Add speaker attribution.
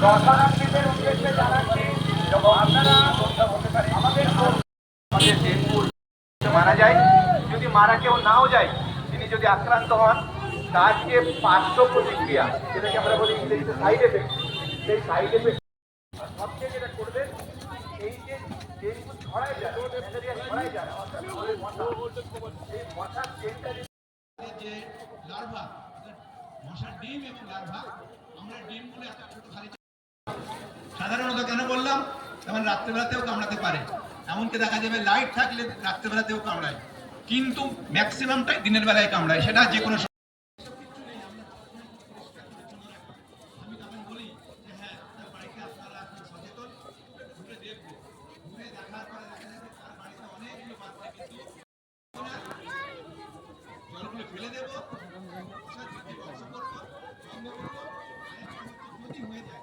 Speaker 1: দর্শনার্থীদের উদ্দেশ্যে জানাচ্ছি আপনারা আমাদের মারা যায়, যদি মারা কেউ নাও যায়, তিনি যদি আক্রান্ত হন, তার যে পার্শ্ব প্রতিক্রিয়া, যেটাকে আমরা বলি ইংরেজিতে সাইড এফেক্ট, সেই সাইড এফেক্ট সবচেয়ে যেটা করবেন, এই যে ডেঙ্গু ছড়ায় যায়, ম্যালেরিয়া ছড়ায় যায়, অর্থাৎ এই মশার চেনটা
Speaker 2: যে লার্ভা, মশার ডিম এবং লার্ভা, আমরা ডিমগুলো এত ছোট খালি সাধারণত কেন বললাম, যেমন রাত্রেবেলাতেও কামড়াতে পারে, এমনকি দেখা যাবে লাইট থাকলে রাত্রেবেলাতেও কামড়ায়, কিন্তু ম্যাক্সিমামটাই দিনের বেলায় কামড়ায়, সেটা যে কোনো ফেলে দেবো, হয়ে যায়।